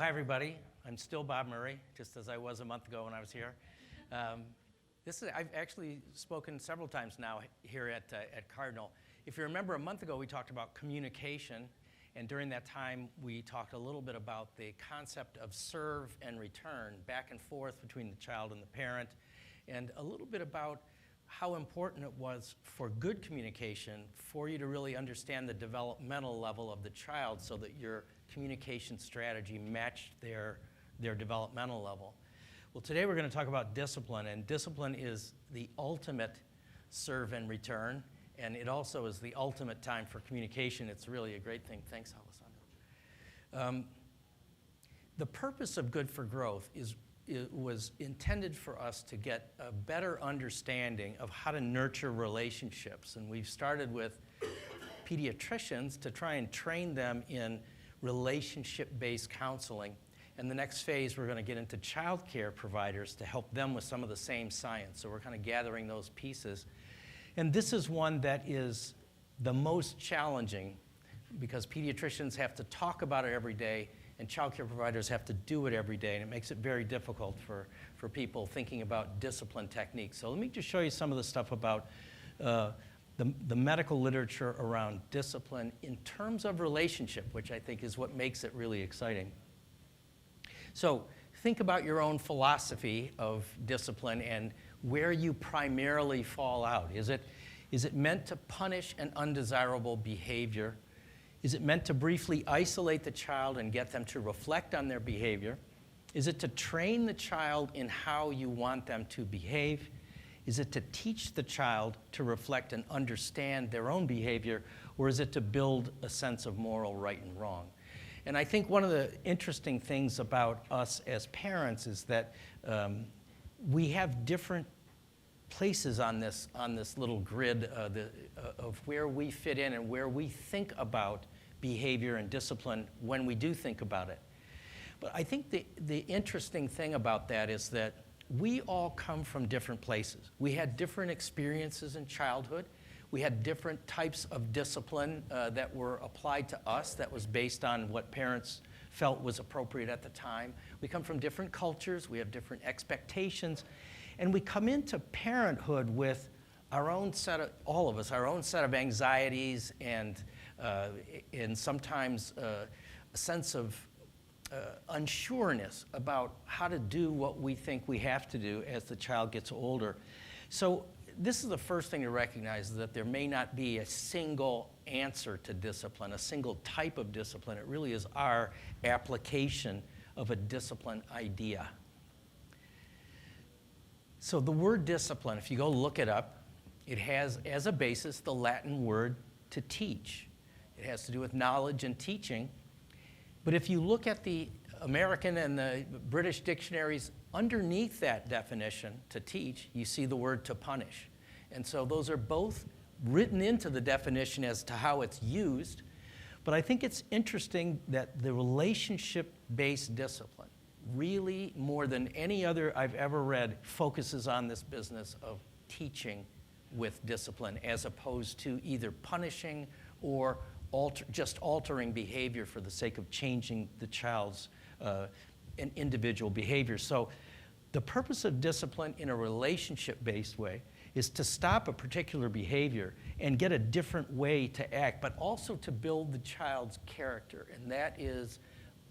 Well, hi, everybody. I'm still Bob Murray, just as I was a month ago when I was here. I've actually spoken several times now here at Cardinal. If you remember, a month ago we talked about communication, and during that time we talked a little bit about the concept of serve and return, back and forth between the child and the parent, and a little bit about how important it was for good communication for you to really understand the developmental level of the child so that your communication strategy matched their developmental level. Well, today we're going to talk about discipline, and discipline is the ultimate serve and return, and it also is the ultimate time for communication. It's really a great thing. Thanks, Alessandro. The purpose of Good4Growth was intended for us to get a better understanding of how to nurture relationships, and we've started with pediatricians to try and train them in relationship-based counseling. And the next phase, we're going to get into child care providers to help them with some of the same science. So we're kind of gathering those pieces. And this is one that is the most challenging because pediatricians have to talk about it every day and child care providers have to do it every day. And it makes it very difficult for people thinking about discipline techniques. So let me just show you some of the stuff about the medical literature around discipline in terms of relationship, which I think is what makes it really exciting. So think about your own philosophy of discipline and where you primarily fall out. Is it meant to punish an undesirable behavior? Is it meant to briefly isolate the child and get them to reflect on their behavior? Is it to train the child in how you want them to behave? Is it to teach the child to reflect and understand their own behavior, or is it to build a sense of moral right and wrong? And I think one of the interesting things about us as parents is that we have different places on this little grid of where we fit in and where we think about behavior and discipline when we do think about it. But I think the interesting thing about that is that we all come from different places. We had different experiences in childhood. We had different types of discipline that were applied to us that was based on what parents felt was appropriate at the time. We come from different cultures. We have different expectations. And we come into parenthood with our own set of, all of us, our own set of anxieties and sometimes a sense of unsureness about how to do what we think we have to do as the child gets older. So this is the first thing to recognize, is that there may not be a single answer to discipline, a single type of discipline. It really is our application of a discipline idea. So the word discipline, if you go look it up, it has as a basis the Latin word to teach. It has to do with knowledge and teaching. But if you look at the American and the British dictionaries, underneath that definition, to teach, you see the word to punish. And so those are both written into the definition as to how it's used. But I think it's interesting that the relationship-based discipline, really more than any other I've ever read, focuses on this business of teaching with discipline as opposed to either punishing or just altering behavior for the sake of changing the child's an individual behavior. So the purpose of discipline in a relationship-based way is to stop a particular behavior and get a different way to act, but also to build the child's character. And that is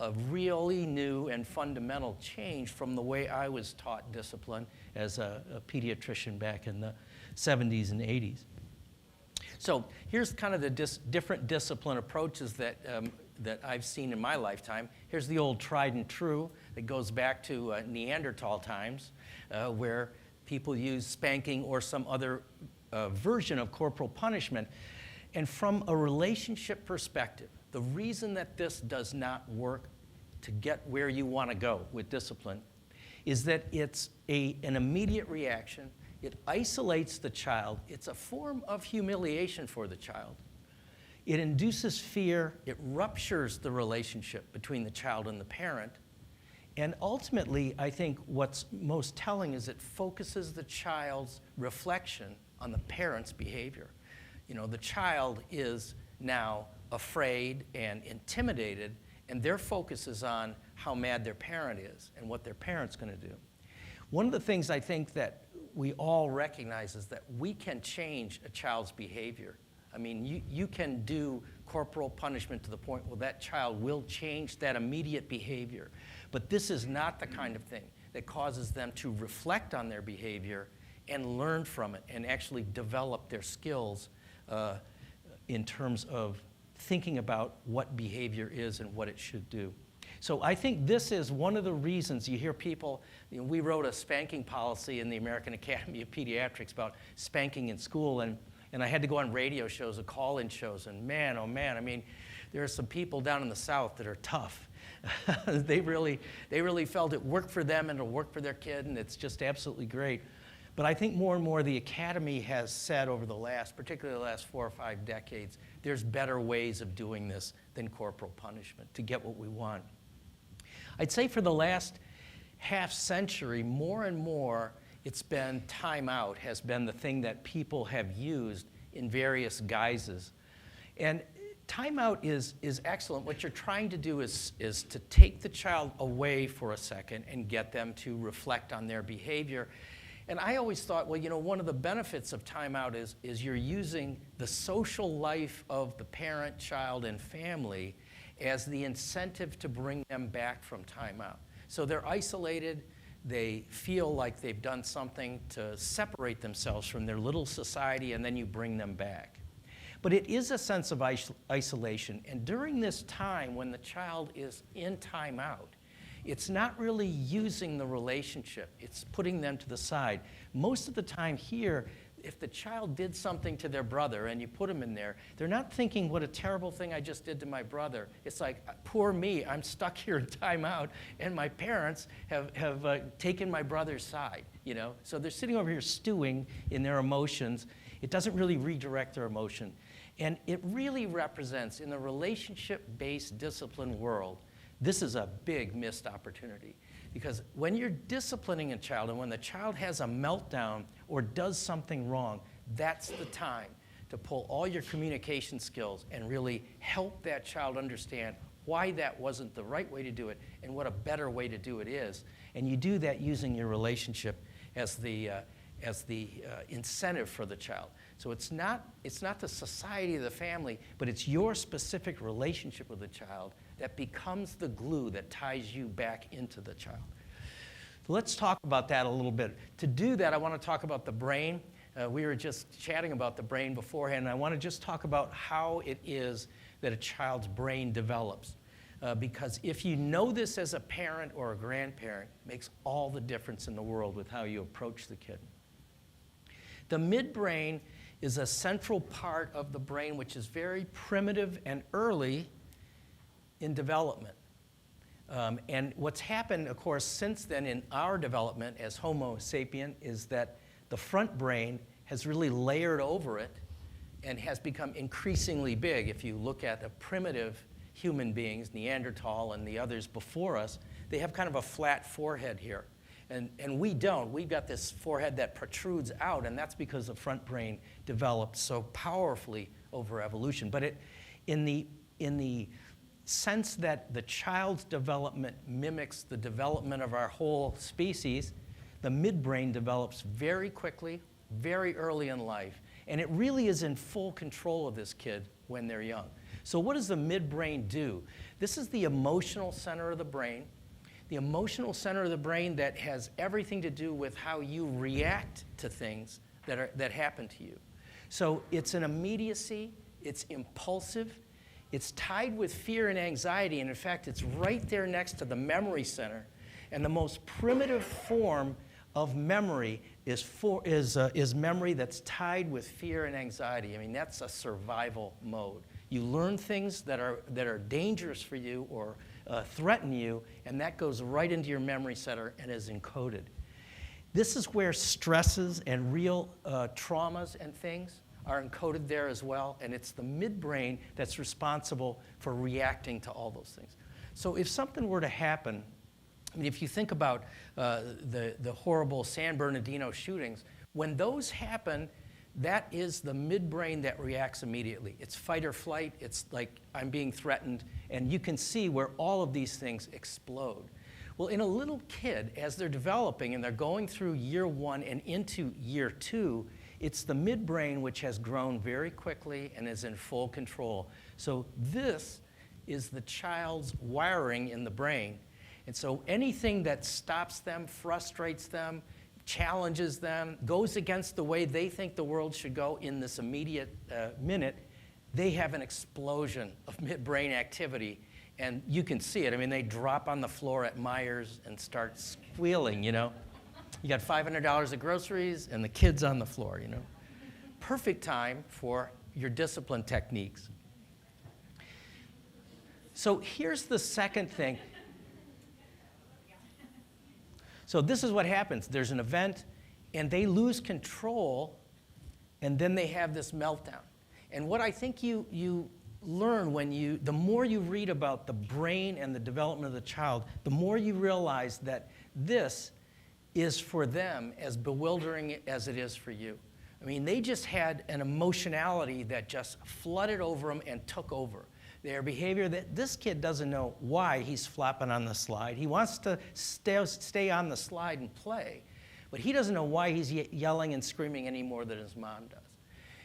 a really new and fundamental change from the way I was taught discipline as a pediatrician back in the 70s and 80s. So here's kind of the different discipline approaches that I've seen in my lifetime. Here's the old tried and true that goes back to Neanderthal times, where people use spanking or some other version of corporal punishment. And from a relationship perspective, the reason that this does not work to get where you want to go with discipline is that it's an immediate reaction. It isolates the child. It's a form of humiliation for the child. It induces fear. It ruptures the relationship between the child and the parent. And ultimately, I think what's most telling is it focuses the child's reflection on the parent's behavior. You know, the child is now afraid and intimidated and their focus is on how mad their parent is and what their parent's going to do. One of the things I think that we all recognize is that we can change a child's behavior. I mean, you can do corporal punishment to the point where that child will change that immediate behavior. But this is not the kind of thing that causes them to reflect on their behavior and learn from it and actually develop their skills in terms of thinking about what behavior is and what it should do. So I think this is one of the reasons you hear people, we wrote a spanking policy in the American Academy of Pediatrics about spanking in school, and I had to go on radio shows and call-in shows, and man, oh man, I mean, there are some people down in the South that are tough. They really felt it worked for them and it'll work for their kid, and it's just absolutely great. But I think more and more the Academy has said over the last, particularly the last 4 or 5 decades, there's better ways of doing this than corporal punishment to get what we want. I'd say for the last half century, more and more, it's been timeout has been the thing that people have used in various guises. And timeout is excellent. What you're trying to do is to take the child away for a second and get them to reflect on their behavior. And I always thought, well, one of the benefits of timeout is you're using the social life of the parent, child, and family as the incentive to bring them back from timeout. So they're isolated, they feel like they've done something to separate themselves from their little society, and then you bring them back. But it is a sense of isolation, and during this time when the child is in timeout, it's not really using the relationship, it's putting them to the side. Most of the time here, if the child did something to their brother and you put them in there, they're not thinking, what a terrible thing I just did to my brother. It's like, poor me, I'm stuck here in timeout, and my parents have taken my brother's side, So they're sitting over here stewing in their emotions. It doesn't really redirect their emotion. And it really represents, in the relationship-based discipline world, this is a big missed opportunity. Because when you're disciplining a child and when the child has a meltdown or does something wrong, that's the time to pull all your communication skills and really help that child understand why that wasn't the right way to do it and what a better way to do it is. And you do that using your relationship as the incentive for the child. So it's not the society of the family, but it's your specific relationship with the child that becomes the glue that ties you back into the child. So let's talk about that a little bit. To do that, I want to talk about the brain. We were just chatting about the brain beforehand, and I want to just talk about how it is that a child's brain develops. Because if you know this as a parent or a grandparent, it makes all the difference in the world with how you approach the kid. The midbrain is a central part of the brain which is very primitive and early in development. And what's happened, of course, since then in our development as Homo sapien is that the front brain has really layered over it and has become increasingly big. If you look at the primitive human beings, Neanderthal and the others before us, they have kind of a flat forehead here. And we don't. We've got this forehead that protrudes out, and that's because the front brain developed so powerfully over evolution. But in the sense that the child's development mimics the development of our whole species, the midbrain develops very quickly, very early in life. And it really is in full control of this kid when they're young. So what does the midbrain do? This is the emotional center of the brain. The emotional center of the brain that has everything to do with how you react to things that happen to you. So it's an immediacy, it's impulsive, it's tied with fear and anxiety, and in fact, it's right there next to the memory center. And the most primitive form of memory is memory that's tied with fear and anxiety. I mean, that's a survival mode. You learn things that are dangerous for you or threaten you, and that goes right into your memory center and is encoded. This is where stresses and real traumas and things are encoded there as well, and it's the midbrain that's responsible for reacting to all those things. So if something were to happen, I mean, if you think about the horrible San Bernardino shootings, when those happen, that is the midbrain that reacts immediately. It's fight or flight. It's like I'm being threatened. And you can see where all of these things explode. Well, in a little kid, as they're developing and they're going through year 1 and into year 2, it's the midbrain which has grown very quickly and is in full control. So this is the child's wiring in the brain. And so anything that stops them, frustrates them, challenges them, goes against the way they think the world should go in this immediate minute, they have an explosion of midbrain activity. And you can see it. I mean, they drop on the floor at Myers and start squealing, you know. You got $500 of groceries and the kid's on the floor, you know. Perfect time for your discipline techniques. So here's the second thing. So this is what happens. There's an event, and they lose control, and then they have this meltdown. And what I think you learn the more you read about the brain and the development of the child, the more you realize that this is for them as bewildering as it is for you. I mean, they just had an emotionality that just flooded over them and took over. Their behavior, that this kid doesn't know why he's flopping on the slide. He wants to stay on the slide and play, but he doesn't know why he's yelling and screaming any more than his mom does.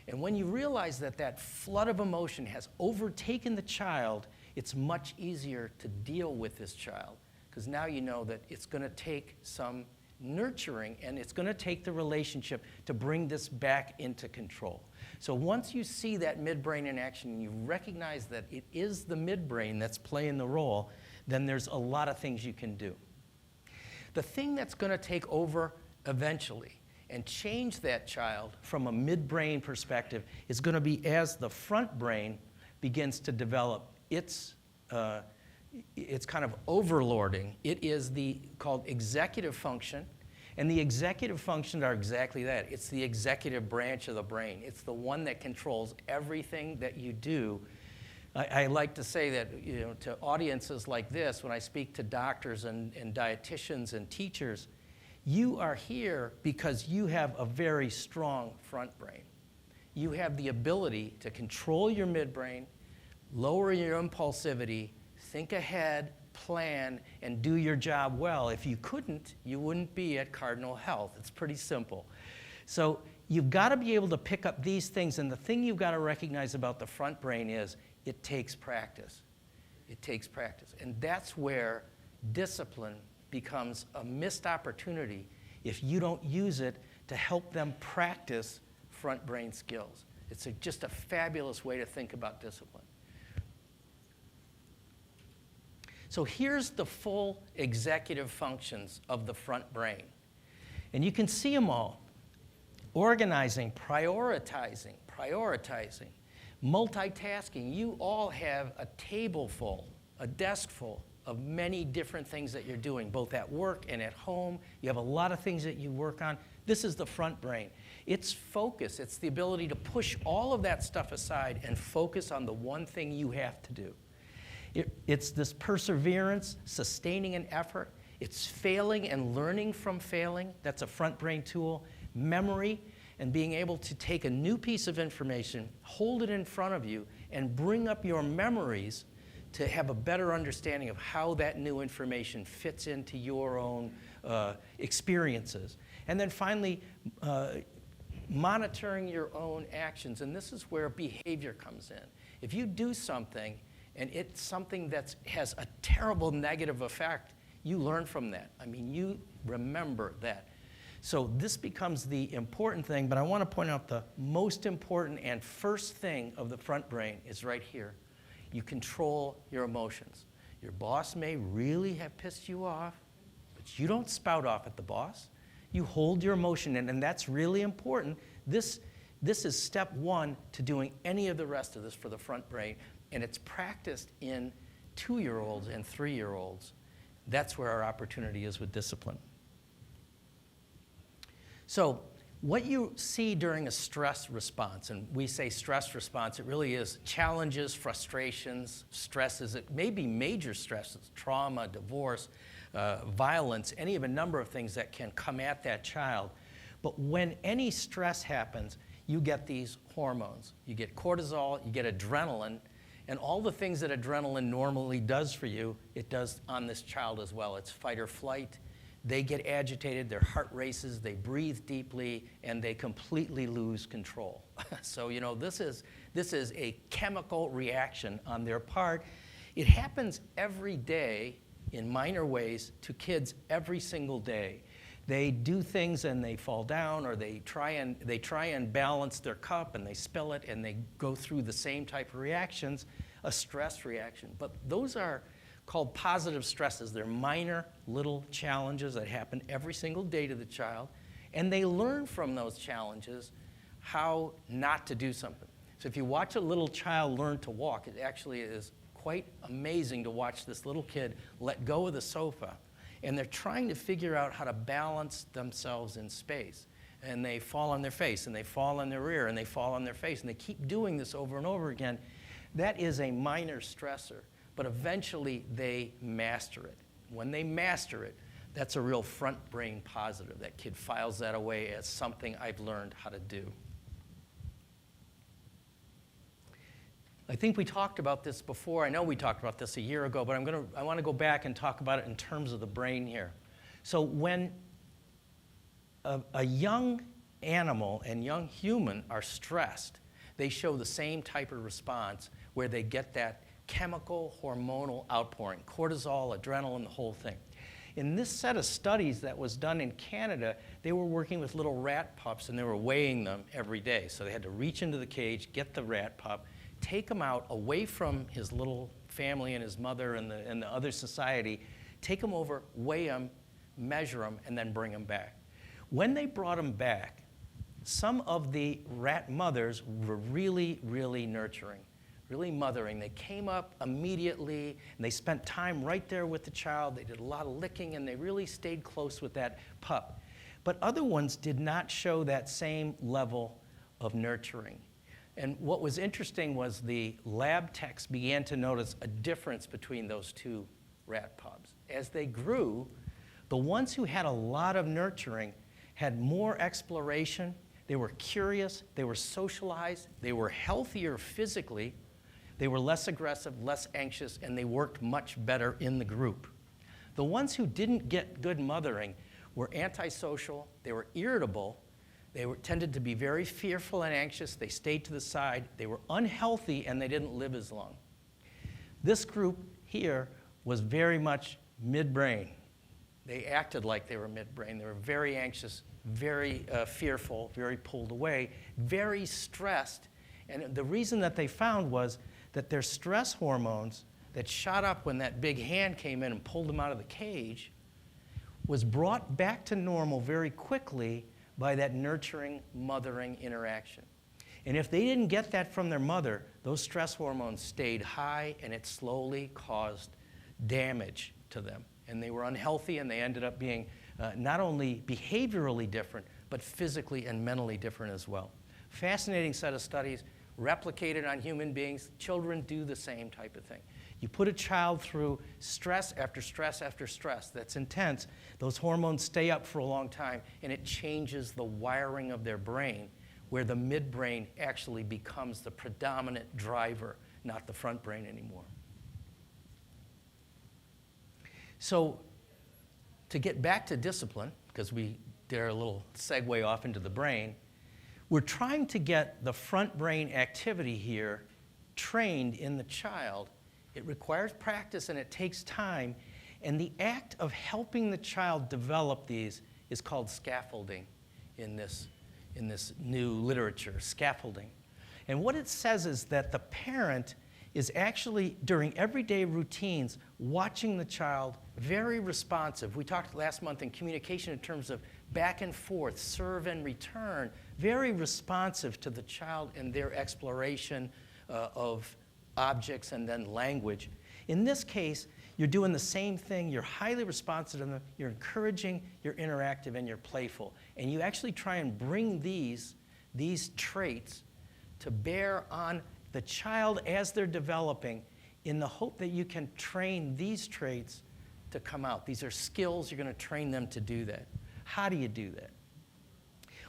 And when you realize that that flood of emotion has overtaken the child, it's much easier to deal with this child, because now you know that it's going to take some nurturing, and it's going to take the relationship to bring this back into control. So once you see that midbrain in action and you recognize that it is the midbrain that's playing the role, then there's a lot of things you can do. The thing that's going to take over eventually and change that child from a midbrain perspective is going to be as the front brain begins to develop its kind of overlording. It is called executive function, and the executive functions are exactly that. It's the executive branch of the brain. It's the one that controls everything that you do. I like to say that, you know, to audiences like this, when I speak to doctors and dietitians and teachers, you are here because you have a very strong front brain. You have the ability to control your midbrain, lower your impulsivity, think ahead, plan, and do your job well. If you couldn't, you wouldn't be at Cardinal Health. It's pretty simple. So you've got to be able to pick up these things, and the thing you've got to recognize about the front brain is it takes practice. It takes practice. And that's where discipline becomes a missed opportunity if you don't use it to help them practice front brain skills. It's just a fabulous way to think about discipline. So here's the full executive functions of the front brain. And you can see them all. Organizing, prioritizing, multitasking. You all have a table full, a desk full of many different things that you're doing, both at work and at home. You have a lot of things that you work on. This is the front brain. It's focus. It's the ability to push all of that stuff aside and focus on the one thing you have to do. It's this perseverance, sustaining an effort. It's failing and learning from failing. That's a front brain tool. Memory, and being able to take a new piece of information, hold it in front of you, and bring up your memories to have a better understanding of how that new information fits into your own experiences. And then finally, monitoring your own actions. And this is where behavior comes in. If you do something, and it's something that has a terrible negative effect, you learn from that. I mean, you remember that. So this becomes the important thing, but I want to point out the most important and first thing of the front brain is right here. You control your emotions. Your boss may really have pissed you off, but you don't spout off at the boss. You hold your emotion in, and that's really important. This is step one to doing any of the rest of this for the front brain. And it's practiced in 2-year-olds and 3-year-olds. That's where our opportunity is with discipline. So what you see during a stress response, and we say stress response, it really is challenges, frustrations, stresses. It may be major stresses, trauma, divorce, violence, any of a number of things that can come at that child. But when any stress happens, you get these hormones. You get cortisol, you get adrenaline, and all the things that adrenaline normally does for you, it does on this child as well. It's fight or flight. They get agitated, their heart races, they breathe deeply, and they completely lose control. So, this is a chemical reaction on their part. It happens every day in minor ways to kids every single day. They do things and they fall down, or they try and balance their cup and they spill it, and they go through the same type of reactions, a stress reaction. But those are called positive stresses. They're minor little challenges that happen every single day to the child, and they learn from those challenges how not to do something. So if you watch a little child learn to walk, it actually is quite amazing to watch this little kid let go of the sofa, and they're trying to figure out how to balance themselves in space. And they fall on their face, and they fall on their rear, and they fall on their face, and they keep doing this over and over again. That is a minor stressor, but eventually they master it. When they master it, that's a real front brain positive. That kid files that away as something I've learned how to do. I think we talked about this before. I know we talked about this a year ago, but I want to go back and talk about it in terms of the brain here. So when a young animal and young human are stressed, they show the same type of response where they get that chemical hormonal outpouring, cortisol, adrenaline, the whole thing. In this set of studies that was done in Canada, they were working with little rat pups, and they were weighing them every day. So they had to reach into the cage, get the rat pup, take him out away from his little family and his mother and the other society, take him over, weigh him, measure him, and then bring him back. When they brought him back, some of the rat mothers were really, really nurturing, really mothering. They came up immediately, and they spent time right there with the child. They did a lot of licking, and they really stayed close with that pup. But other ones did not show that same level of nurturing. And what was interesting was the lab techs began to notice a difference between those two rat pups. As they grew, the ones who had a lot of nurturing had more exploration, they were curious, they were socialized, they were healthier physically, they were less aggressive, less anxious, and they worked much better in the group. The ones who didn't get good mothering were antisocial, they were irritable, they tended to be very fearful and anxious. They stayed to the side. They were unhealthy, and they didn't live as long. This group here was very much midbrain. They acted like they were midbrain. They were very anxious, very fearful, very pulled away, very stressed. And the reason that they found was that their stress hormones that shot up when that big hand came in and pulled them out of the cage was brought back to normal very quickly by that nurturing, mothering interaction. And if they didn't get that from their mother, those stress hormones stayed high, and it slowly caused damage to them. And they were unhealthy, and they ended up being not only behaviorally different, but physically and mentally different as well. Fascinating set of studies, replicated on human beings. Children do the same type of thing. You put a child through stress after stress after stress that's intense, those hormones stay up for a long time, and it changes the wiring of their brain, where the midbrain actually becomes the predominant driver, not the front brain anymore. So to get back to discipline, because we did a little segue off into the brain, we're trying to get the front brain activity here trained in the child. It requires practice, and it takes time. And the act of helping the child develop these is called scaffolding in this new literature, scaffolding. And what it says is that the parent is actually, during everyday routines, watching the child, very responsive. We talked last month in communication in terms of back and forth, serve and return, very responsive to the child and their exploration of objects and then language. In this case, you're doing the same thing. You're highly responsive to them. You're encouraging, you're interactive, and you're playful. And you actually try and bring these traits to bear on the child as they're developing, in the hope that you can train these traits to come out. These are skills. You're going to train them to do that. How do you do that?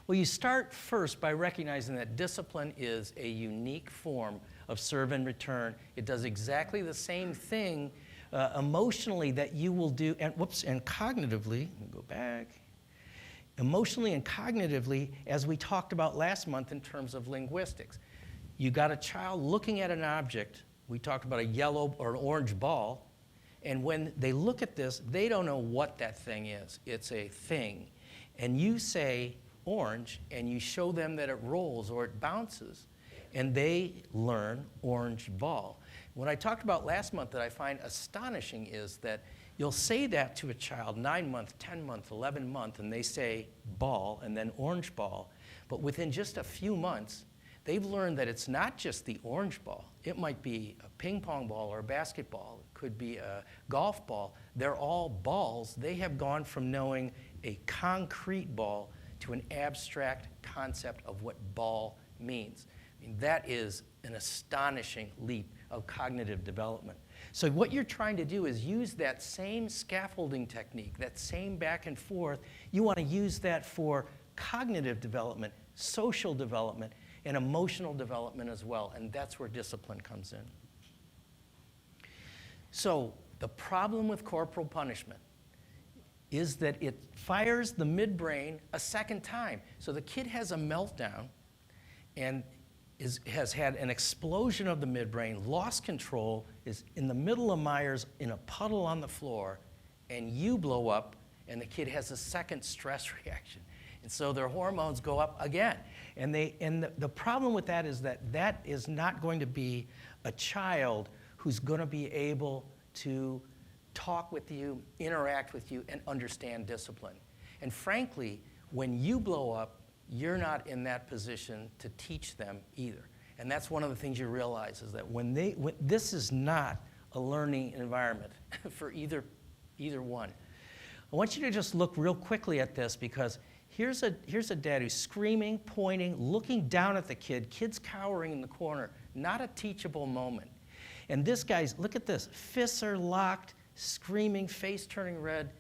Well, you start first by recognizing that discipline is a unique form of serve and return. It does exactly the same thing emotionally that you will do, and cognitively, let me go back, emotionally and cognitively, as we talked about last month in terms of linguistics. You got a child looking at an object, we talked about a yellow or an orange ball, and when they look at this, they don't know what that thing is. It's a thing. And you say orange, and you show them that it rolls or it bounces, and they learn orange ball. What I talked about last month that I find astonishing is that you'll say that to a child, 9-month, 10-month, 11-month, and they say ball and then orange ball. But within just a few months, they've learned that it's not just the orange ball. It might be a ping pong ball or a basketball. It could be a golf ball. They're all balls. They have gone from knowing a concrete ball to an abstract concept of what ball means. I mean, that is an astonishing leap of cognitive development. So what you're trying to do is use that same scaffolding technique, that same back and forth. You want to use that for cognitive development, social development, and emotional development as well. And that's where discipline comes in. So the problem with corporal punishment is that it fires the midbrain a second time. So the kid has a meltdown and has had an explosion of the midbrain, lost control, is in the middle of Myers in a puddle on the floor, and you blow up, and the kid has a second stress reaction. And so their hormones go up again. And the problem with that is that is not going to be a child who's going to be able to talk with you, interact with you, and understand discipline. And frankly, when you blow up, you're not in that position to teach them either. And that's one of the things you realize is that when this is not a learning environment for either one. I want you to just look real quickly at this because here's a dad who's screaming, pointing, looking down at the kid, kid's cowering in the corner, not a teachable moment. And this guy's, look at this, fists are locked, screaming, face turning red,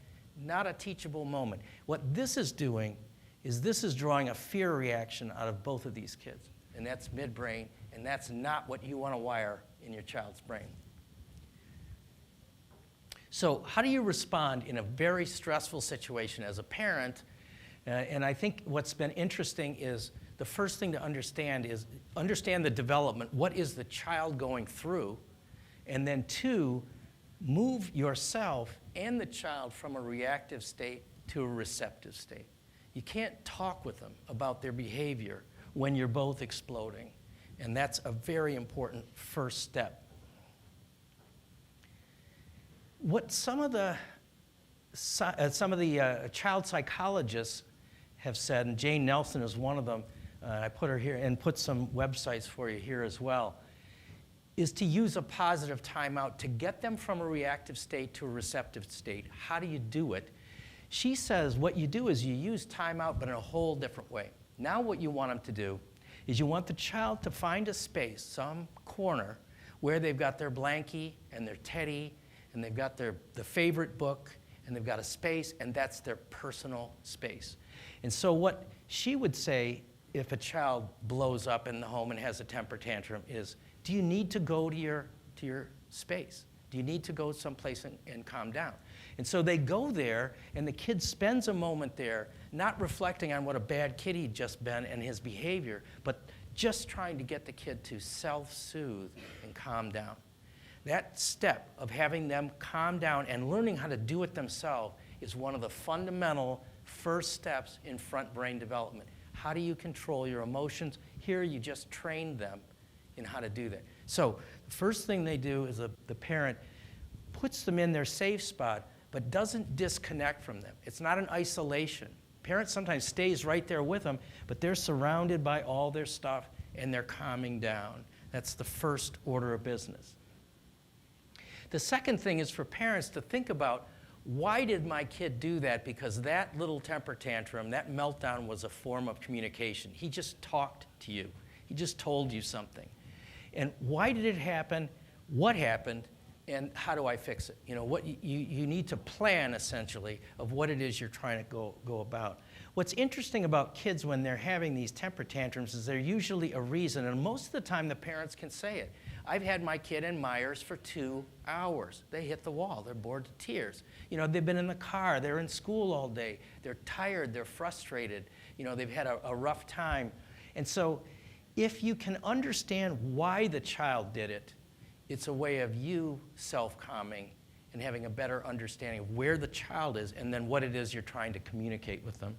not a teachable moment. What this is doing is this is drawing a fear reaction out of both of these kids. And that's midbrain, and that's not what you want to wire in your child's brain. So how do you respond in a very stressful situation as a parent? And I think what's been interesting is the first thing to understand is understand the development. What is the child going through? And then 2, move yourself and the child from a reactive state to a receptive state. You can't talk with them about their behavior when you're both exploding. And that's a very important first step. What some of the child psychologists have said, and Jane Nelson is one of them, I put her here and put some websites for you here as well, is to use a positive timeout to get them from a reactive state to a receptive state. How do you do it? She says what you do is you use timeout, but in a whole different way. Now what you want them to do is you want the child to find a space, some corner, where they've got their blankie and their teddy, and they've got the favorite book, and they've got a space, and that's their personal space. And so what she would say if a child blows up in the home and has a temper tantrum is, do you need to go to your space? Do you need to go someplace and calm down? And so they go there, and the kid spends a moment there, not reflecting on what a bad kid he'd just been and his behavior, but just trying to get the kid to self-soothe and calm down. That step of having them calm down and learning how to do it themselves is one of the fundamental first steps in front brain development. How do you control your emotions? Here you just train them in how to do that. So the first thing they do is the parent puts them in their safe spot, but doesn't disconnect from them. It's not an isolation. Parent sometimes stays right there with them, but they're surrounded by all their stuff, and they're calming down. That's the first order of business. The second thing is for parents to think about, why did my kid do that? Because that little temper tantrum, that meltdown was a form of communication. He just talked to you. He just told you something. And why did it happen? What happened? And how do I fix it? You know, what you need to plan, essentially, of what it is you're trying to go about. What's interesting about kids when they're having these temper tantrums is there's usually a reason, and most of the time the parents can say it. I've had my kid in Myers for 2 hours. They hit the wall. They're bored to tears. You know, they've been in the car. They're in school all day. They're tired. They're frustrated. You know, they've had a rough time. And so if you can understand why the child did it, it's a way of you self-calming and having a better understanding of where the child is and then what it is you're trying to communicate with them.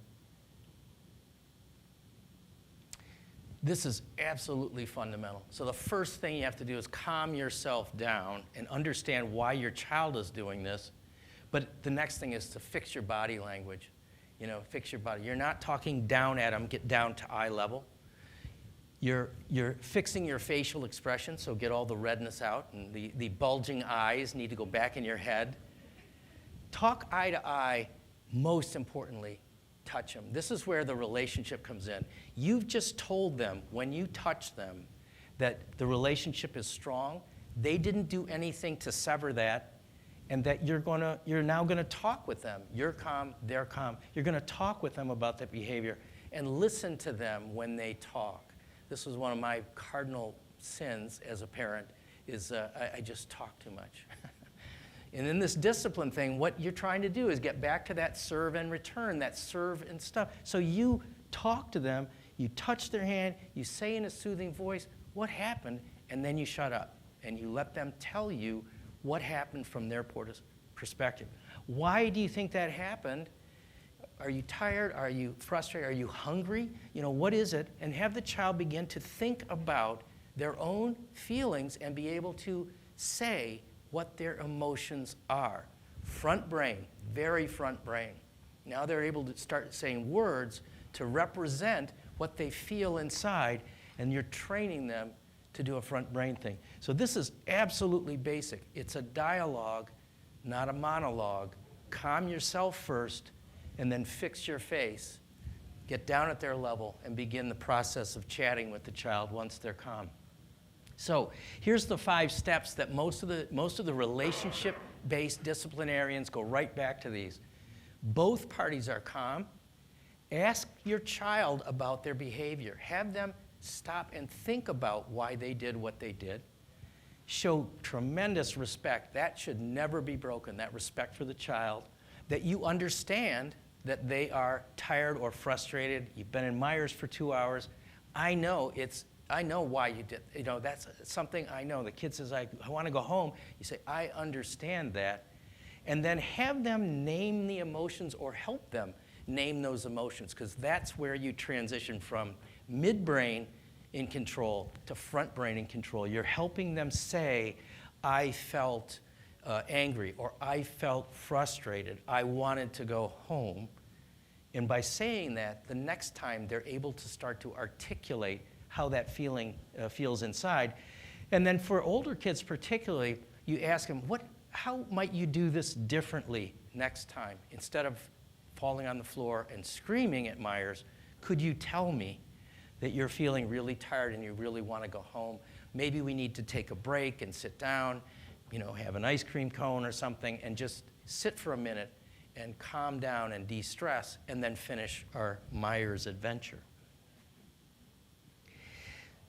This is absolutely fundamental. So the first thing you have to do is calm yourself down and understand why your child is doing this. But the next thing is to fix your body language. You know, fix your body. You're not talking down at them, get down to eye level. You're fixing your facial expression, so get all the redness out, and the bulging eyes need to go back in your head. Talk eye to eye, most importantly, touch them. This is where the relationship comes in. You've just told them when you touch them that the relationship is strong. They didn't do anything to sever that, and that you're now gonna talk with them. You're calm, they're calm. You're gonna talk with them about that behavior and listen to them when they talk. This was one of my cardinal sins as a parent, is I just talk too much. And in this discipline thing, what you're trying to do is get back to that serve and return, that serve and stuff. So you talk to them, you touch their hand, you say in a soothing voice, what happened, and then you shut up. And you let them tell you what happened from their perspective. Why do you think that happened? Are you tired? Are you frustrated? Are you hungry? You know, what is it? And have the child begin to think about their own feelings and be able to say what their emotions are. Front brain, very front brain. Now they're able to start saying words to represent what they feel inside, and you're training them to do a front brain thing. So this is absolutely basic. It's a dialogue, not a monologue. Calm yourself first, and then fix your face. Get down at their level and begin the process of chatting with the child once they're calm. So here's the 5 steps that most of the relationship-based disciplinarians go right back to these. Both parties are calm. Ask your child about their behavior. Have them stop and think about why they did what they did. Show tremendous respect. That should never be broken, that respect for the child. That you understand that they are tired or frustrated. You've been in Myers for 2 hours. I know why you did. You know, that's something I know. The kid says, I want to go home. You say, I understand that. And then have them name the emotions or help them name those emotions, because that's where you transition from midbrain in control to front brain in control. You're helping them say, I felt angry, or I felt frustrated. I wanted to go home. And by saying that, the next time they're able to start to articulate how that feeling feels inside. And then for older kids particularly, you ask them, how might you do this differently next time? Instead of falling on the floor and screaming at Myers, could you tell me that you're feeling really tired and you really want to go home? Maybe we need to take a break and sit down, you know, have an ice cream cone or something, and just sit for a minute and calm down and de-stress, and then finish our Myers adventure.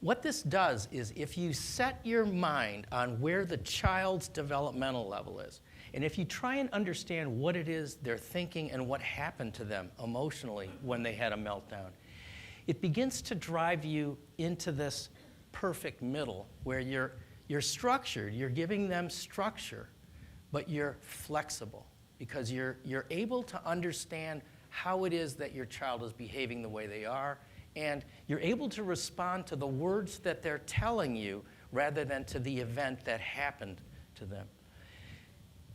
What this does is if you set your mind on where the child's developmental level is, and if you try and understand what it is they're thinking and what happened to them emotionally when they had a meltdown, it begins to drive you into this perfect middle where you're structured, you're giving them structure, but you're flexible because you're able to understand how it is that your child is behaving the way they are, and you're able to respond to the words that they're telling you rather than to the event that happened to them.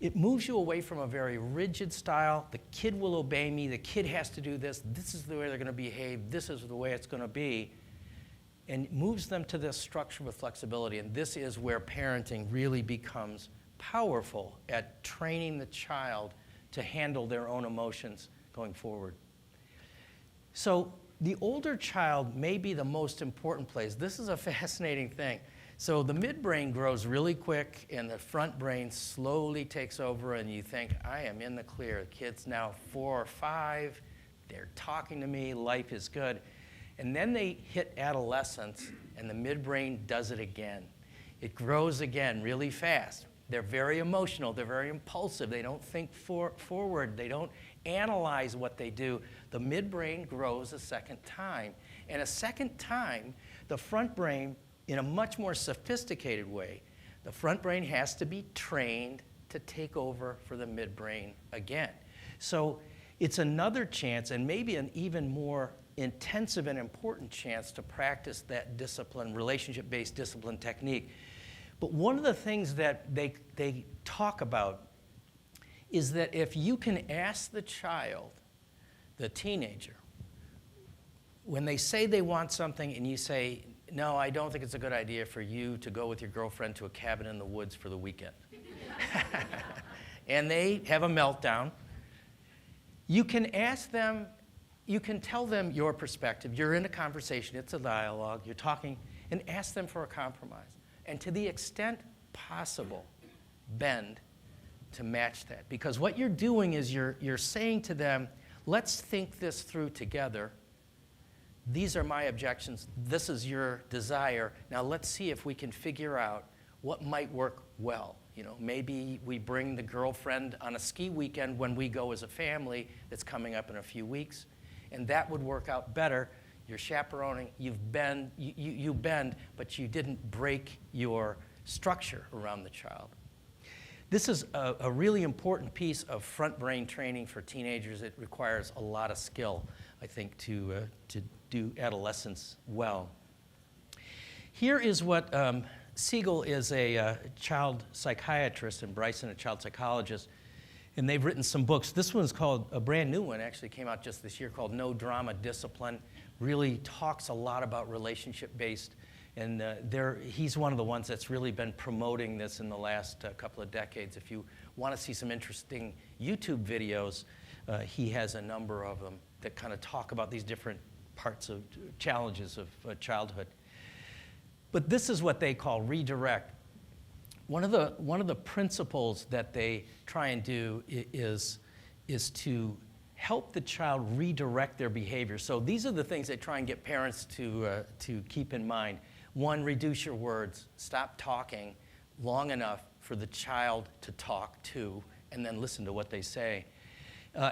It moves you away from a very rigid style. The kid will obey me. The kid has to do this. This is the way they're going to behave. This is the way it's going to be. And it moves them to this structure with flexibility. And this is where parenting really becomes powerful at training the child to handle their own emotions going forward. So the older child may be the most important place. This is a fascinating thing. So the midbrain grows really quick, and the front brain slowly takes over, and you think, I am in the clear. The kid's now 4 or 5, they're talking to me, life is good. And then they hit adolescence, and the midbrain does it again. It grows again really fast. They're very emotional. They're very impulsive. They don't think forward. They don't analyze what they do. The midbrain grows a second time. And a second time, the front brain, in a much more sophisticated way, the front brain has to be trained to take over for the midbrain again. So it's another chance, and maybe an even more intensive and important chance to practice that discipline, relationship-based discipline technique. But one of the things that they talk about is that if you can ask the child, the teenager, when they say they want something and you say, no, I don't think it's a good idea for you to go with your girlfriend to a cabin in the woods for the weekend. And they have a meltdown. You can ask them, you can tell them your perspective. You're in a conversation, it's a dialogue, you're talking, and ask them for a compromise. And to the extent possible, bend to match that. Because what you're doing is you're saying to them, let's think this through together. These are my objections. This is your desire. Now let's see if we can figure out what might work well. Maybe we bring the girlfriend on a ski weekend when we go as a family that's coming up in a few weeks, and that would work out better. You're chaperoning, you bend, but you didn't break your structure around the child. This is a really important piece of front brain training for teenagers. It requires a lot of skill, I think, to do adolescence well. Here is what Siegel is a child psychiatrist and Bryson a child psychologist, and they've written some books. This one's called, a brand new one actually came out just this year, called No Drama Discipline. Really talks a lot about relationship-based, and he's one of the ones that's really been promoting this in the last couple of decades. If you want to see some interesting YouTube videos, he has a number of them that kind of talk about these different parts of challenges of childhood. But this is what they call redirect. One of the principles that they try and do is to help the child redirect their behavior. So these are the things they try and get parents to keep in mind. One, reduce your words. Stop talking long enough for the child to talk to, and then listen to what they say.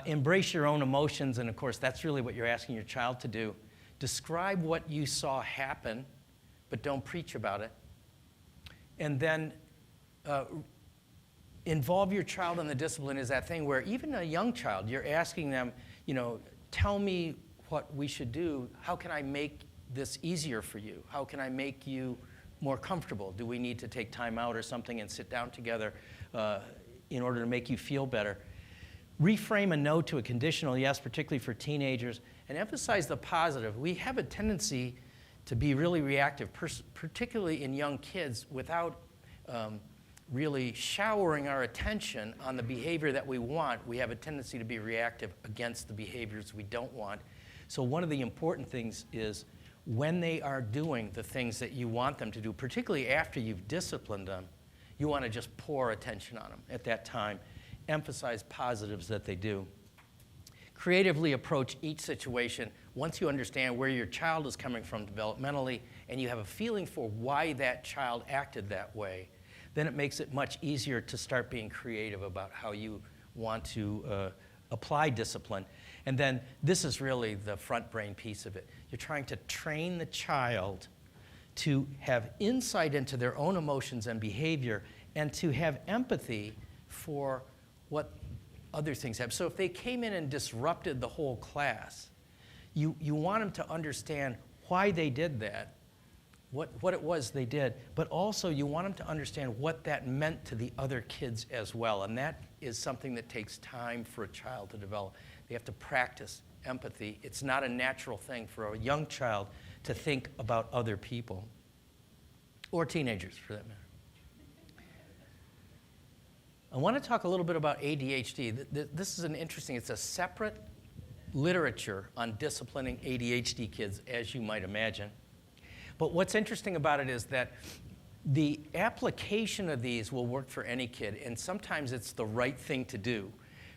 Embrace your own emotions, and of course that's really what you're asking your child to do. Describe what you saw happen, but don't preach about it. And then involve your child in the discipline is that thing where even a young child, you're asking them, tell me what we should do. How can I make this easier for you? How can I make you more comfortable? Do we need to take time out or something and sit down together in order to make you feel better? Reframe a no to a conditional yes, particularly for teenagers, and emphasize the positive. We have a tendency to be really reactive, particularly in young kids, without really showering our attention on the behavior that we want. We have a tendency to be reactive against the behaviors we don't want. So one of the important things is when they are doing the things that you want them to do, particularly after you've disciplined them, you want to just pour attention on them at that time. Emphasize positives that they do. Creatively approach each situation. Once you understand where your child is coming from developmentally and you have a feeling for why that child acted that way, then it makes it much easier to start being creative about how you want to apply discipline. And then this is really the front brain piece of it. You're trying to train the child to have insight into their own emotions and behavior and to have empathy for what other things have. So if they came in and disrupted the whole class, you want them to understand why they did that, what it was they did, but also you want them to understand what that meant to the other kids as well. And that is something that takes time for a child to develop. They have to practice empathy. It's not a natural thing for a young child to think about other people, or teenagers for that matter. I want to talk a little bit about ADHD. This is it's a separate literature on disciplining ADHD kids, as you might imagine. But what's interesting about it is that the application of these will work for any kid, and sometimes it's the right thing to do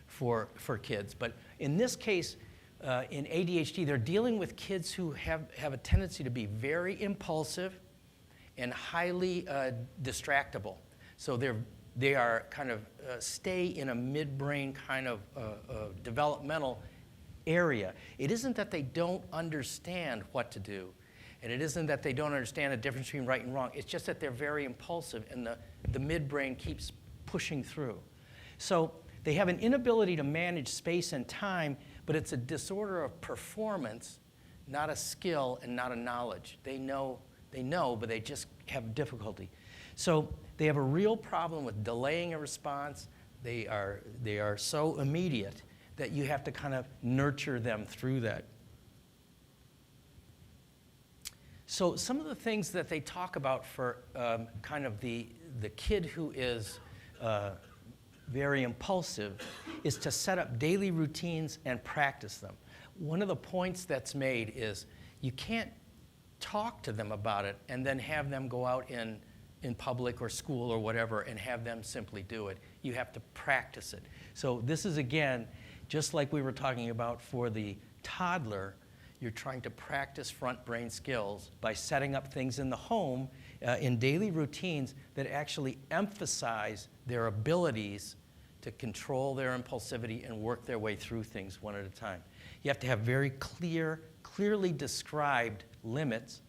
for kids. But in this case, in ADHD, they're dealing with kids who have a tendency to be very impulsive and highly distractible. So they are kind of stay in a midbrain kind of developmental area. It isn't that they don't understand what to do, and it isn't that they don't understand the difference between right and wrong. It's just that they're very impulsive, and the midbrain keeps pushing through. So they have an inability to manage space and time, but it's a disorder of performance, not a skill and not a knowledge. They know, but they just have difficulty. So they have a real problem with delaying a response. They are so immediate that you have to kind of nurture them through that. So some of the things that they talk about for kind of the kid who is very impulsive is to set up daily routines and practice them. One of the points that's made is you can't talk to them about it and then have them go out in public or school or whatever and have them simply do it. You have to practice it. So this is, again, just like we were talking about for the toddler, you're trying to practice front brain skills by setting up things in the home in daily routines that actually emphasize their abilities to control their impulsivity and work their way through things one at a time. You have to have very clearly described limits.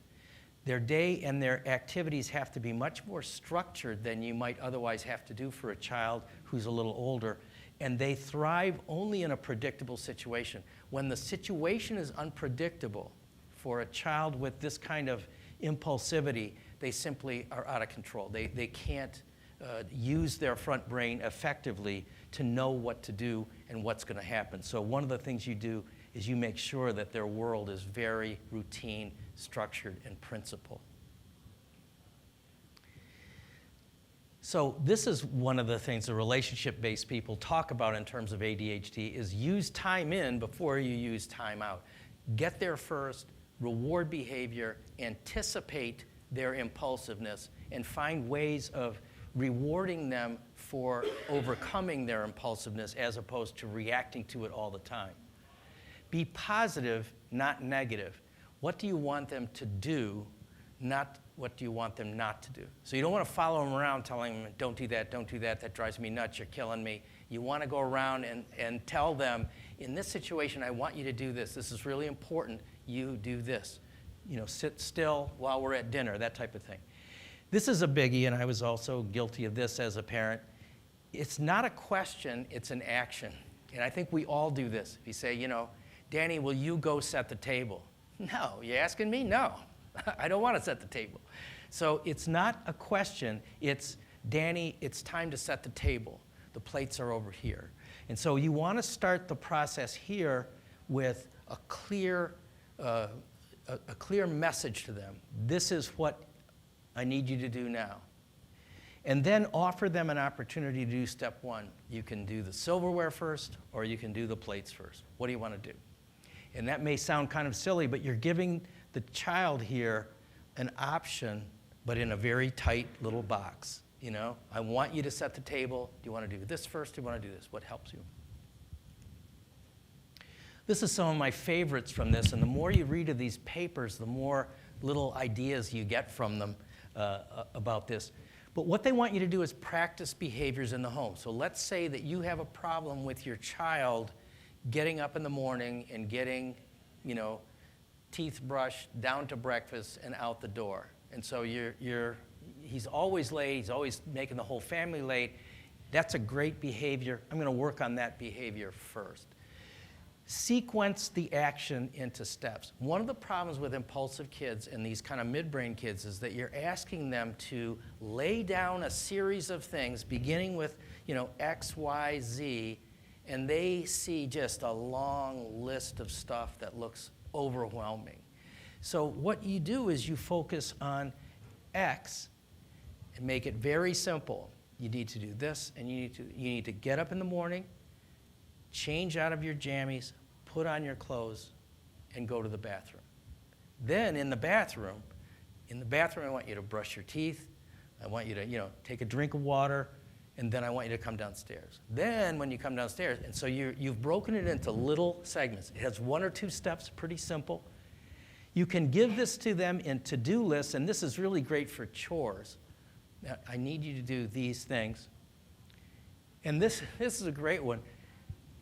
Their day and their activities have to be much more structured than you might otherwise have to do for a child who's a little older. And they thrive only in a predictable situation. When the situation is unpredictable for a child with this kind of impulsivity, they simply are out of control. They can't use their front brain effectively to know what to do and what's going to happen. So one of the things you do is you make sure that their world is very routine, structured, and principled. So this is one of the things the relationship-based people talk about in terms of ADHD is use time in before you use time out. Get there first, reward behavior, anticipate their impulsiveness, and find ways of rewarding them for overcoming their impulsiveness as opposed to reacting to it all the time. Be positive, not negative. What do you want them to do, not what do you want them not to do? So you don't want to follow them around telling them, don't do that, that drives me nuts, you're killing me. You want to go around and tell them, in this situation, I want you to do this. This is really important. You do this. You know, sit still while we're at dinner, that type of thing. This is a biggie, and I was also guilty of this as a parent. It's not a question, it's an action. And I think we all do this. If you say, you know, Danny, will you go set the table? No. You asking me? No. I don't want to set the table. So it's not a question. It's, Danny, it's time to set the table. The plates are over here. And so you want to start the process here with a clear message to them. This is what I need you to do now. And then offer them an opportunity to do step one. You can do the silverware first, or you can do the plates first. What do you want to do? And that may sound kind of silly, but you're giving the child here an option, but in a very tight little box. You know, I want you to set the table. Do you want to do this first? Do you want to do this? What helps you? This is some of my favorites from this, and the more you read of these papers, the more little ideas you get from them about this. But what they want you to do is practice behaviors in the home. So let's say that you have a problem with your child getting up in the morning and getting, you know, teeth brushed, down to breakfast, and out the door. And so he's always late. He's always making the whole family late. That's a great behavior. I'm going to work on that behavior first. Sequence the action into steps. One of the problems with impulsive kids and these kind of midbrain kids is that you're asking them to lay down a series of things, beginning with, you know, X, Y, Z, and they see just a long list of stuff that looks overwhelming. So what you do is you focus on X and make it very simple. You need to do this, and you need to get up in the morning, change out of your jammies, put on your clothes, and go to the bathroom. Then in the bathroom, I want you to brush your teeth. I want you to, you know, take a drink of water and then I want you to come downstairs. Then when you come downstairs, and so you've broken it into little segments. It has 1 or 2 steps, pretty simple. You can give this to them in to-do lists, and this is really great for chores. Now, I need you to do these things. And this is a great one.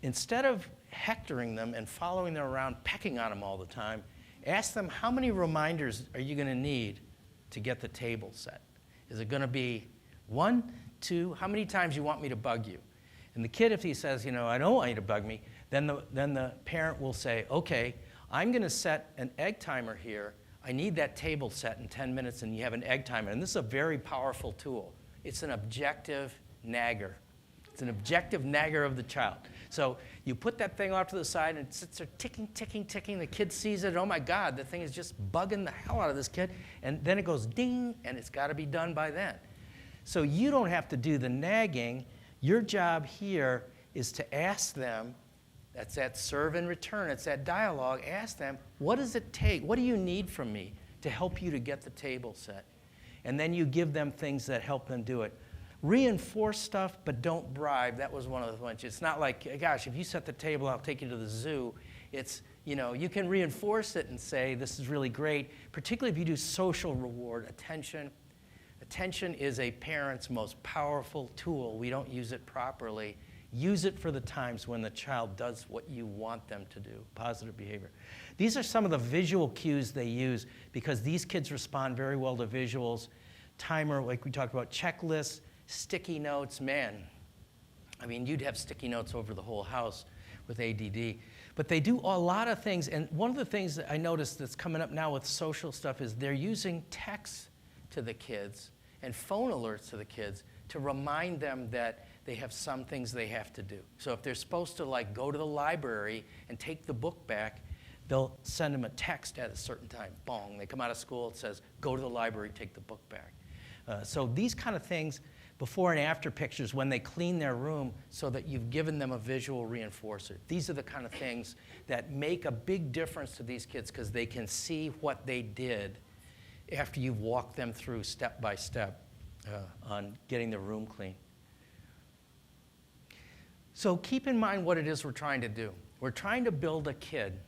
Instead of hectoring them and following them around, pecking on them all the time, ask them, how many reminders are you going to need to get the table set? Is it going to be 1, 2? How many times you want me to bug you? And the kid, if he says, I don't want you to bug me, then the parent will say, okay, I'm going to set an egg timer here. I need that table set in 10 minutes, and you have an egg timer. And this is a very powerful tool. It's an objective nagger. It's an objective nagger of the child. So you put that thing off to the side, and it sits there ticking, ticking, ticking. The kid sees it. Oh, my God, the thing is just bugging the hell out of this kid. And then it goes ding, and it's got to be done by then. So you don't have to do the nagging. Your job here is to ask them, that's that serve and return, it's that dialogue. Ask them, what does it take? What do you need from me to help you to get the table set? And then you give them things that help them do it. Reinforce stuff, but don't bribe. That was one of the ones. It's not like, gosh, if you set the table, I'll take you to the zoo. It's, you can reinforce it and say, this is really great, particularly if you do social reward, attention. Attention is a parent's most powerful tool. We don't use it properly. Use it for the times when the child does what you want them to do, positive behavior. These are some of the visual cues they use because these kids respond very well to visuals. Timer, like we talked about, checklists, sticky notes. Man, I mean, you'd have sticky notes over the whole house with ADD. But they do a lot of things, and one of the things that I noticed that's coming up now with social stuff is they're using text to the kids and phone alerts to the kids to remind them that they have some things they have to do. So if they're supposed to go to the library and take the book back, they'll send them a text at a certain time. Bong, they come out of school, it says, go to the library, take the book back. So these kind of things, before and after pictures, when they clean their room so that you've given them a visual reinforcer. These are the kind of things that make a big difference to these kids because they can see what they did after you've walked them through step by step on getting the room clean. So keep in mind what it is we're trying to do. We're trying to build a kid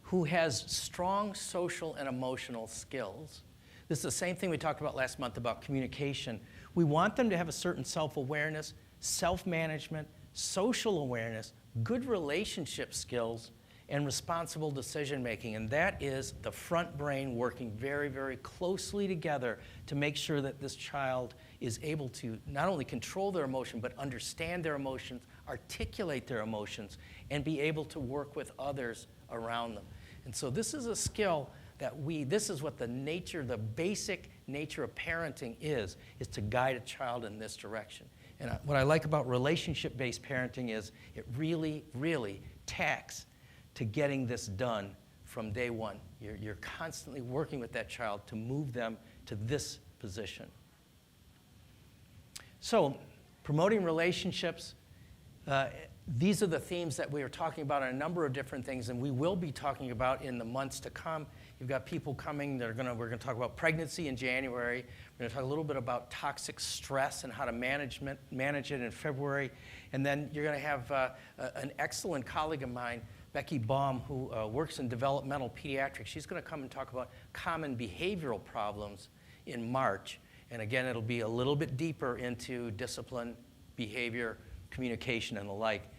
who has strong social and emotional skills. This is the same thing we talked about last month about communication. We want them to have a certain self-awareness, self-management, social awareness, good relationship skills, and responsible decision-making. And that is the front brain working very, very closely together to make sure that this child is able to not only control their emotion, but understand their emotions, articulate their emotions, and be able to work with others around them. And so this is a skill that this is what the basic nature of parenting is to guide a child in this direction. And what I like about relationship-based parenting is it really, really tacks to getting this done from day one. You're constantly working with that child to move them to this position. So, promoting relationships, these are the themes that we are talking about on a number of different things, and we will be talking about in the months to come. You've got people coming we're going to talk about pregnancy in January. We're going to talk a little bit about toxic stress and how to manage it in February. And then you're going to have an excellent colleague of mine, Becky Baum, who works in developmental pediatrics. She's going to come and talk about common behavioral problems in March. And again, it'll be a little bit deeper into discipline, behavior, communication, and the like.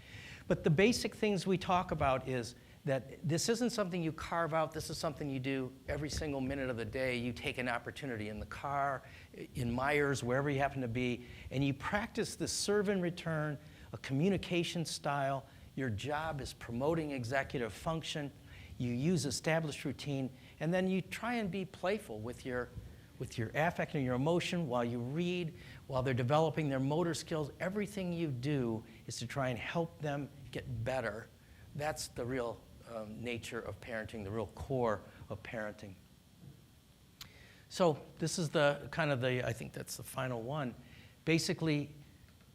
But the basic things we talk about is that this isn't something you carve out. This is something you do every single minute of the day. You take an opportunity in the car, in Myers, wherever you happen to be, and you practice the serve and return, a communication style. Your job is promoting executive function. You use established routine, and then you try and be playful with your affect and your emotion while you read, while they're developing their motor skills. Everything you do is to try and help them get better. That's the real nature of parenting, the real core of parenting. So this is I think that's the final one. Basically,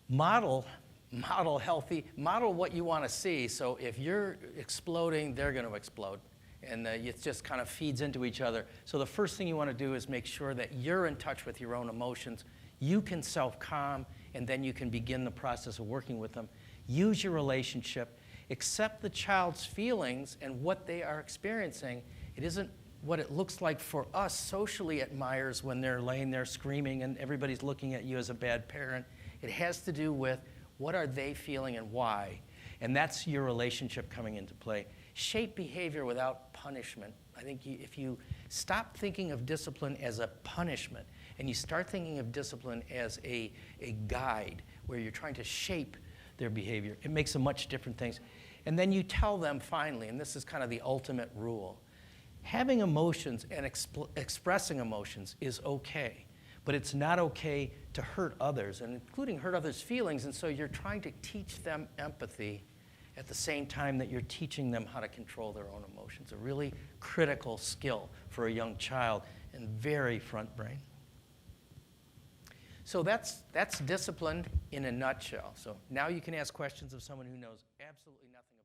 model what you want to see. So if you're exploding, they're going to explode. And it just kind of feeds into each other. So the first thing you want to do is make sure that you're in touch with your own emotions. You can self-calm, and then you can begin the process of working with them. Use your relationship. Accept the child's feelings and what they are experiencing. It isn't what it looks like for us socially at Myers when they're laying there screaming and everybody's looking at you as a bad parent. It has to do with what are they feeling and why. And that's your relationship coming into play. Shape behavior without punishment. I think if you stop thinking of discipline as a punishment and you start thinking of discipline as a guide where you're trying to shape their behavior, it makes a much different things. And then you tell them finally, and this is kind of the ultimate rule, having emotions and expressing emotions is okay, but it's not okay to hurt others, and including hurt others' feelings, and so you're trying to teach them empathy at the same time that you're teaching them how to control their own emotions. A really critical skill for a young child and very front brain. So that's discipline in a nutshell. So now you can ask questions of someone who knows absolutely nothing about